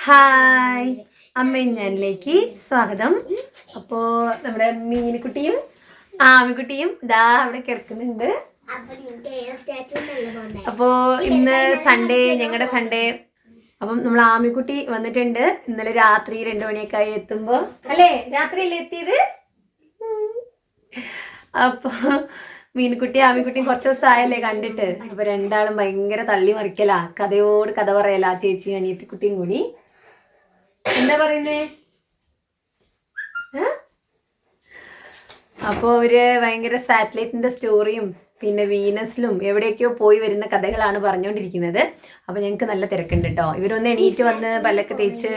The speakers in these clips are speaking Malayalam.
ഹായ് അമ്മയിലേക്ക് സ്വാഗതം. അപ്പോൾ നമ്മുടെ മീനുകുട്ടിയും ആമിക്കുട്ടിയും ഇതാ അവിടെ കിടക്കുന്നുണ്ട്. അപ്പോൾ ഇന്ന് സൺഡേ, ഞങ്ങളുടെ സൺഡേ. അപ്പം നമ്മൾ ആമിക്കുട്ടി വന്നിട്ടുണ്ട്. ഇന്നലെ രാത്രി 2 മണിയൊക്കെ ആയി എത്തുമ്പോൾ, അല്ലേ രാത്രിയല്ലേ എത്തിയത്? അപ്പോൾ മീനുകുട്ടി ആമിക്കുട്ടിയും കുറച്ച് ദിവസമായല്ലേ കണ്ടിട്ട്. അപ്പൊ രണ്ടാളും ഭയങ്കര തള്ളി മറിക്കലാ, കഥയോട് കഥ പറയലാ, ചേച്ചി അനിയത്തിക്കുട്ടിയും കൂടി. എന്താ പറയുന്നേ? അപ്പോൾ അവര് ഭയങ്കര സാറ്റലൈറ്റിന്റെ സ്റ്റോറിയും പിന്നെ വീനസിലും എവിടെയൊക്കെയോ പോയി വരുന്ന കഥകളാണ് പറഞ്ഞുകൊണ്ടിരിക്കുന്നത്. അപ്പൊ ഞങ്ങൾക്ക് നല്ല തിരക്കുണ്ട് കേട്ടോ. ഇവരൊന്ന് എണീറ്റ് വന്ന് പല്ലൊക്കെ തേച്ച്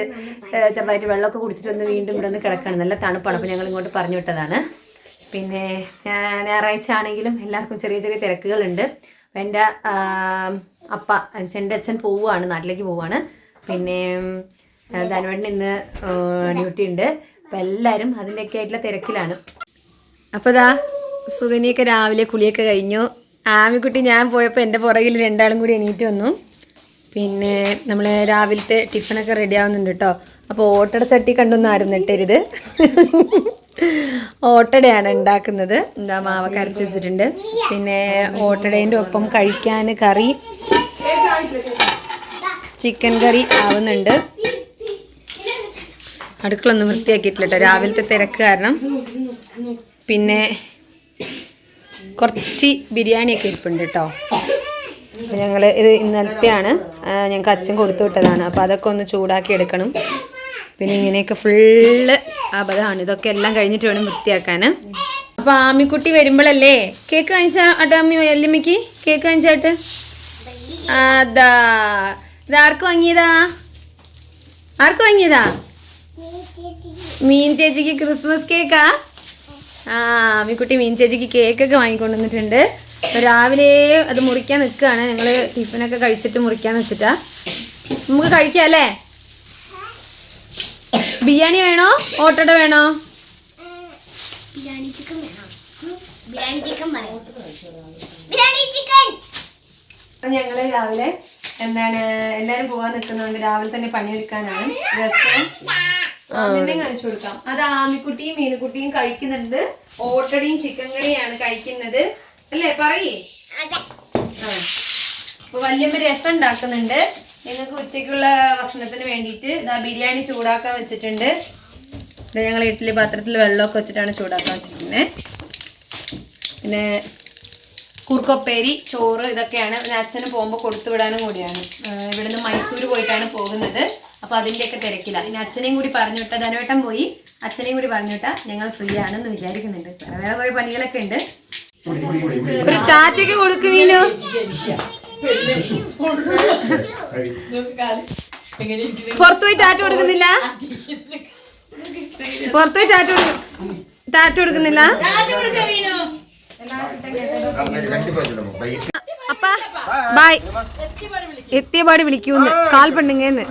ചെറുതായിട്ട് വെള്ളമൊക്കെ കുടിച്ചിട്ടൊന്ന് വീണ്ടും ഇവിടെ ഒന്ന് കിടക്കാണ്. നല്ല തണുപ്പാണ്. അപ്പൊ ഞങ്ങൾ ഇങ്ങോട്ട് പറഞ്ഞു വിട്ടതാണ്. പിന്നെ ഞായറാഴ്ച ആണെങ്കിലും എല്ലാവർക്കും ചെറിയ ചെറിയ തിരക്കുകളുണ്ട്. അപ്പം എൻ്റെ എൻ്റെ അച്ഛൻ പോവുകയാണ്, നാട്ടിലേക്ക് പോവുകയാണ്. പിന്നെ ധനുവേട്ടന് ഇന്ന് ഡ്യൂട്ടി ഉണ്ട്. അപ്പം എല്ലാവരും അതിൻ്റെയൊക്കെ ആയിട്ടുള്ള തിരക്കിലാണ്. അപ്പോൾ ഇതാ സുഗനിയൊക്കെ രാവിലെ കുളിയൊക്കെ കഴിഞ്ഞു. ആമിക്കുട്ടി ഞാൻ പോയപ്പോൾ എൻ്റെ പുറകിൽ രണ്ടാളും കൂടി എണീറ്റ് വന്നു. പിന്നെ നമ്മൾ രാവിലത്തെ ടിഫിനൊക്കെ റെഡി ആവുന്നുണ്ട് കേട്ടോ. അപ്പോൾ ഓട്ടട ചട്ടി കണ്ടൊന്നും ആരും നെട്ടരുത്. ഓട്ടടയാണ് ഉണ്ടാക്കുന്നത്. എന്താ മാവൊക്കെ അരച്ച് വെച്ചിട്ടുണ്ട്. പിന്നെ ഓട്ടടേൻ്റെ ഒപ്പം കഴിക്കാൻ കറി, ചിക്കൻ കറി ആവുന്നുണ്ട്. അടുക്കളൊന്നും വൃത്തിയാക്കിയിട്ടില്ല കേട്ടോ, രാവിലത്തെ തിരക്ക് കാരണം. പിന്നെ കുറച്ച് ബിരിയാണിയൊക്കെ ഇരിപ്പുണ്ട് കേട്ടോ. അപ്പോൾ ഞങ്ങൾ ഇത് ഇന്നലത്തെയാണ്, ഞങ്ങൾക്ക് അച്ഛൻ കൊടുത്തു വിട്ടതാണ്. അപ്പോൾ അതൊക്കെ ഒന്ന് ചൂടാക്കി എടുക്കണം. പിന്നെ ഇങ്ങനെയൊക്കെ ഫുള്ള് അബദ്ധമാണ്. ഇതൊക്കെ എല്ലാം കഴിഞ്ഞിട്ട് വേണം വൃത്തിയാക്കാൻ. അപ്പോൾ ആമിക്കുട്ടി വരുമ്പോഴല്ലേ കേക്ക് വാങ്ങിച്ചാ ആട്ടെ അമ്മി, വല്യമ്മയ്ക്ക് കേക്ക് വാങ്ങിച്ചാട്ട്. അതാ ഇതാർക്ക് വാങ്ങിയതാ? ആർക്ക് വാങ്ങിയതാ? മീൻ ചേച്ചിക്ക് ക്രിസ്മസ് കേക്കാ. ആമിക്കുട്ടി മീൻ ചേച്ചിക്ക് കേക്കൊക്കെ വാങ്ങിക്കൊണ്ടുവന്നിട്ടുണ്ട്. രാവിലെ അത് മുറിക്കാൻ നിൽക്കുകയാണ്. ഞങ്ങൾ ടിഫിനൊക്കെ കഴിച്ചിട്ട് മുറിക്കാന്ന് വെച്ചിട്ടാ. നമുക്ക് കഴിക്കാം അല്ലേ? ബിരിയാണി വേണോ ഓട്ടട വേണോ? ഞങ്ങള് രാവിലെ എല്ലാരും പോവാൻ നിൽക്കുന്നതുകൊണ്ട് രാവിലെ തന്നെ പണിയെടുക്കാനാണ്. രസം കാണിച്ചു കൊടുക്കാം. അത് ആമിക്കുട്ടിയും മീനുകുട്ടിയും കഴിക്കുന്നുണ്ട്. ഓട്ടടയും ചിക്കൻ കറിയാണ് കഴിക്കുന്നത് അല്ലേ? പറയേ. അപ്പൊ വല്യമ്മ രസം ഉണ്ടാക്കുന്നുണ്ട്. ഞങ്ങൾക്ക് ഉച്ചയ്ക്കുള്ള ഭക്ഷണത്തിന് വേണ്ടിയിട്ട് ഇതാ ബിരിയാണി ചൂടാക്കാൻ വെച്ചിട്ടുണ്ട്. ഇത് ഞങ്ങൾ ഇഡ്ഡലി പാത്രത്തിൽ വെള്ളമൊക്കെ വെച്ചിട്ടാണ് ചൂടാക്കാൻ വെച്ചിരിക്കുന്നത്. പിന്നെ കൂർക്കൊപ്പേരി, ചോറ്, ഇതൊക്കെയാണ്. പിന്നെ അച്ഛന് പോകുമ്പോൾ കൊടുത്തു വിടാനും കൂടിയാണ്. ഇവിടുന്ന് മൈസൂർ പോയിട്ടാണ് പോകുന്നത്. അപ്പോൾ അതിൻ്റെയൊക്കെ തിരക്കില്ല. ഇനി അച്ഛനെയും കൂടി പറഞ്ഞു വിട്ടാൽ, ധനുവേട്ടൻ പോയി അച്ഛനെയും കൂടി പറഞ്ഞു വിട്ടാൽ ഞങ്ങൾ ഫ്രീ ആണെന്ന് വിചാരിക്കുന്നുണ്ട്. വേറെ കുറേ പണികളൊക്കെ ഉണ്ട്. ഒരു ടാറ്റയ്ക്ക് കൊടുക്കുവീനോ? പുറത്തുപോയി ടാറ്റ കൊടുക്കുന്നില്ല? പുറത്തുപോയി ടാറ്റ കൊടുക്കുന്നില്ല? അപ്പ ബായ്, എത്തിയപാട് വിളിക്കൂന്ന് കാൽ പെണ്ണുങ്ങന്ന്.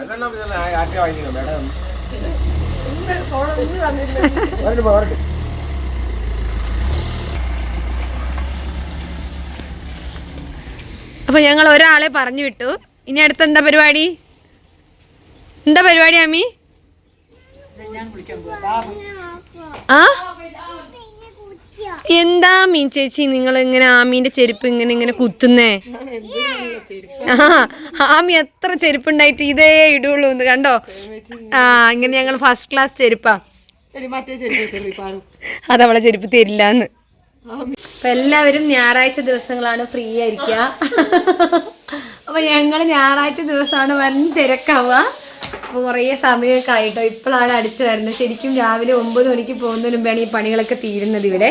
അപ്പൊ ഞങ്ങൾ ഒരാളെ പറഞ്ഞു വിട്ടു. ഇനി അടുത്ത എന്താ പരിപാടി? എന്താ പരിപാടി ആമി? എന്താ മീൻ ചേച്ചി നിങ്ങൾ ഇങ്ങനെ ആമീന്റെ ചെരുപ്പ് ഇങ്ങനെ കുത്തുന്നേ? ആമി എത്ര ചെരുപ്പുണ്ടായിട്ട് ഇതേ ഇടുള്ളൂ എന്ന് കണ്ടോ? ഇങ്ങനെ ഞങ്ങൾ ഫസ്റ്റ് ക്ലാസ് ചെരുപ്പാ. അതവളെ ചെരുപ്പ് തരില്ലാന്ന്. അപ്പൊ എല്ലാവരും ഞായറാഴ്ച ദിവസങ്ങളാണ് ഫ്രീ ആയിരിക്കുക. അപ്പൊ ഞങ്ങള് ഞായറാഴ്ച ദിവസമാണ് വൻ തിരക്കാവുക. അപ്പൊ കുറേ സമയമൊക്കെ ആയിട്ടോ. ഇപ്പോഴാണ് അടിച്ചു വരുന്നത്. ശരിക്കും രാവിലെ 9 മണിക്ക് പോകുന്നതിന് മുമ്പാണ് ഈ പണികളൊക്കെ തീരുന്നത്. ഇവിടെ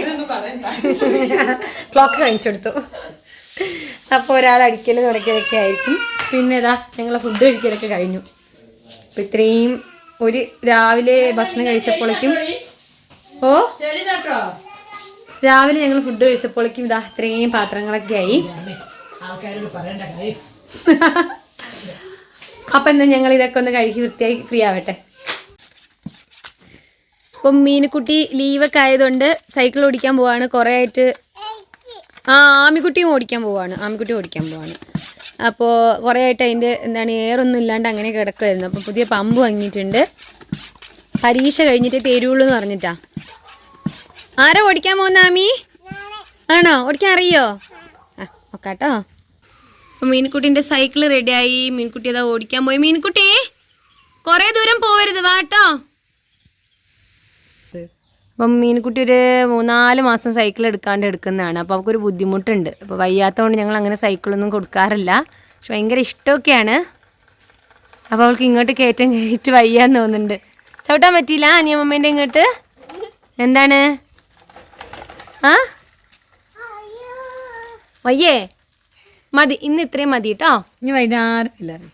ക്ലോക്ക് കാണിച്ചെടുത്തു. അപ്പോൾ ഒരാൾ അടിക്കലും തുടക്കലൊക്കെ ആയിരിക്കും. പിന്നെ ഇതാ ഞങ്ങളെ ഫുഡ് കഴിക്കലൊക്കെ കഴിഞ്ഞു. അപ്പൊ ഇത്രയും ഒരു രാവിലെ ഭക്ഷണം കഴിച്ചപ്പോഴേക്കും രാവിലെ ഞങ്ങൾ ഫുഡ് കഴിച്ചപ്പോഴേക്കും ഇതാ ഇത്രയും പാത്രങ്ങളൊക്കെ ആയി. അപ്പം എന്നാൽ ഞങ്ങൾ ഇതൊക്കെ ഒന്ന് കഴുകി വൃത്തിയായി ഫ്രീ ആവട്ടെ. അപ്പം മീനുകുട്ടി ലീവൊക്കെ ആയതുകൊണ്ട് സൈക്കിൾ ഓടിക്കാൻ പോവാണ്. കുറേ ആയിട്ട് ആമിക്കുട്ടി ഓടിക്കാൻ പോവാണ്. അപ്പോൾ കുറേ ആയിട്ട് അതിൻ്റെ എന്താണ് എയറൊന്നും ഇല്ലാണ്ട് അങ്ങനെ കിടക്കുമായിരുന്നു. അപ്പോൾ പുതിയ പമ്പ് വാങ്ങിയിട്ടുണ്ട്. പരീക്ഷ കഴിഞ്ഞിട്ട് തരുള്ളൂ എന്ന് പറഞ്ഞിട്ടാ. ആരാ ഓടിക്കാൻ പോകുന്ന ആമി? ആണോ? ഓടിക്കാൻ അറിയോ? ആ നോക്കാട്ടോ. അപ്പം മീൻകുട്ടീൻ്റെ സൈക്കിൾ റെഡിയായി. മീൻകുട്ടി അതാ ഓടിക്കാൻ പോയി. മീൻകുട്ടി കുറേ ദൂരം പോവരുത് വാട്ടോ. അപ്പം മീൻകുട്ടി ഒരു 3-4 മാസം സൈക്കിൾ എടുക്കുന്നതാണ്. അപ്പോൾ അവൾക്കൊരു ബുദ്ധിമുട്ടുണ്ട്. അപ്പോൾ വയ്യാത്തതുകൊണ്ട് ഞങ്ങൾ അങ്ങനെ സൈക്കിളൊന്നും കൊടുക്കാറില്ല. പക്ഷെ ഭയങ്കര ഇഷ്ടമൊക്കെയാണ്. അപ്പോൾ അവൾക്ക് ഇങ്ങോട്ട് കയറ്റി വയ്യാന്ന് തോന്നുന്നുണ്ട്. ചവിട്ടാൻ പറ്റിയില്ല അനിയമ്മേൻ്റെ ഇങ്ങോട്ട്. എന്താണ്? ആ വയ്യേ? മതി, ഇന്ന് ഇത്രയും മതി കേട്ടോ. ഇനി വൈകുന്നേരം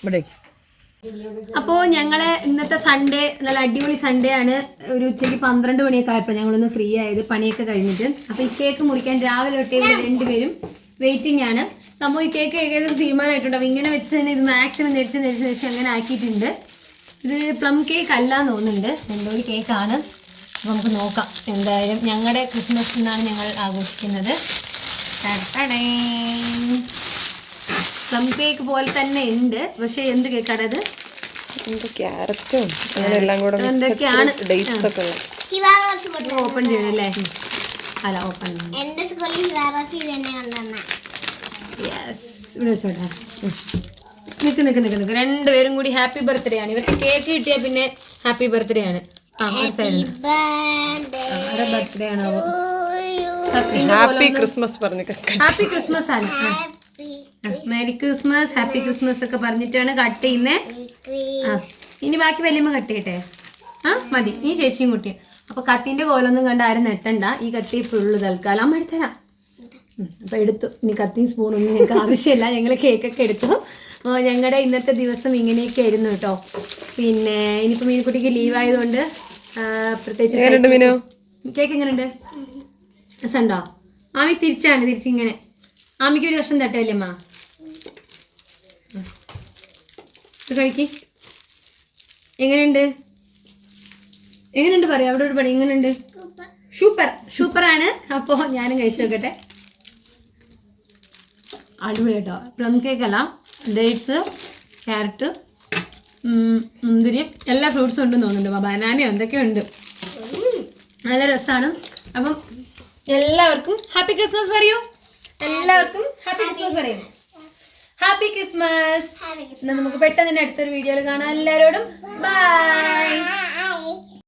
ഇവിടെ. അപ്പോൾ ഞങ്ങൾ ഇന്നത്തെ സൺഡേ നല്ല അടിപൊളി സൺഡേ ആണ്. ഒരു ഉച്ചയ്ക്ക് 12 മണിയൊക്കെ ആയപ്പോൾ ഞങ്ങളൊന്ന് ഫ്രീ ആയത്, പണിയൊക്കെ കഴിഞ്ഞിട്ട്. അപ്പോൾ ഈ കേക്ക് മുറിക്കാൻ രാവിലെ തൊട്ടേ ഇവിടെ 2 പേരും വെയിറ്റിംഗ് ആണ്. സംഭവം ഈ കേക്ക് ഏകദേശം തീരുമാനമായിട്ടുണ്ട്. അപ്പോൾ ഇങ്ങനെ വെച്ച് തന്നെ ഇത് മാക്സിമം നെരിച്ച് അങ്ങനെ ആക്കിയിട്ടുണ്ട്. ഇത് പ്ലം കേക്ക് അല്ലാന്ന് തോന്നുന്നുണ്ട്, എന്തോ ഒരു കേക്കാണ്. അപ്പോൾ നമുക്ക് നോക്കാം. എന്തായാലും ഞങ്ങളുടെ ക്രിസ്മസ് എന്നാണ് ഞങ്ങൾ ആഘോഷിക്കുന്നത്. പ്ലം കേക്ക് പോലെ തന്നെ ഉണ്ട്, പക്ഷെ എന്ത് കേക്കാണ് അത്? എന്തൊക്കെയാണ് ഓപ്പൺ ചെയ്യണല്ലേ? അല്ല ഓപ്പൺ ഇവിടെ വെച്ചോട്ടെ. നിക്ക് 2 പേരും കൂടി ഹാപ്പി ബർത്ത്ഡേ ആണ്. ഇവർക്ക് കേക്ക് കിട്ടിയാൽ പിന്നെ ഹാപ്പി ബർത്ത്ഡേ ആണ്. ആ ഒരു സൈഡിൽ ആരുടെ ബർത്ത്ഡേ ആണോ? ഹാപ്പി ക്രിസ്മസ് പറഞ്ഞു. ഹാപ്പി ക്രിസ്മസ് ആണ്. മേരി ക്രിസ്മസ്, ഹാപ്പി ക്രിസ്മസ് ഒക്കെ പറഞ്ഞിട്ടാണ് കട്ട് ചെയ്യുന്നത്. ആ ഇനി ബാക്കി വലിയമ്മ കട്ട് ചെയ്യട്ടെ? ആ മതി, ഈ ചേച്ചിയും കുട്ടിയും. അപ്പോൾ കത്തിൻ്റെ കോലൊന്നും കണ്ട് ആരും നെട്ടണ്ട. ഈ കത്തി ഫുള്ള് തൽക്കാലം അമ്മ എടുത്തരാം. അപ്പോൾ എടുത്തു. ഇനി കത്തിയും സ്പൂണൊന്നും ഞങ്ങൾക്ക് ആവശ്യമില്ല. ഞങ്ങൾ കേക്കൊക്കെ എടുത്തു. ഞങ്ങളുടെ ഇന്നത്തെ ദിവസം ഇങ്ങനെയൊക്കെ ആയിരുന്നു കേട്ടോ. പിന്നെ ഇനിയിപ്പോൾ മീൻകുട്ടിക്ക് ലീവ് ആയതുകൊണ്ട് പ്രത്യേകിച്ച് കേക്ക് എങ്ങനെയുണ്ട്? രസമുണ്ടോ? ആമി തിരിച്ചിങ്ങനെ. ആമിക്ക് ഒരു കഷ്ണം തട്ടല്ലേ അമ്മ? ഇത് കഴിക്ക്. എങ്ങനെയുണ്ട് പറയാം. അവിടെ ഒരു പണി എങ്ങനെയുണ്ട്? സൂപ്പറാണ്. അപ്പോൾ ഞാനും കഴിച്ചു നോക്കട്ടെ. അടിപൊളി കേട്ടോ. പ്ലം കേക്കല്ല, ഡേറ്റ്സ്, ക്യാരറ്റ്, മുന്തിരി, എല്ലാ ഫ്രൂട്ട്സും ഉണ്ടെന്ന് തോന്നുന്നുണ്ട്. ബനാനയോ എന്തൊക്കെയോ ഉണ്ട്. നല്ല രസമാണ്. അപ്പം എല്ലാവർക്കും ഹാപ്പി ക്രിസ്മസ് പറയൂ. എല്ലാവർക്കും ഹാപ്പി ക്രിസ്മസ് പറയും. Happy Christmas. നമുക്ക് പെട്ടെന്ന് തന്നെ അടുത്തൊരു വീഡിയോയിൽ കാണാം. എല്ലാവരോടും ബൈ.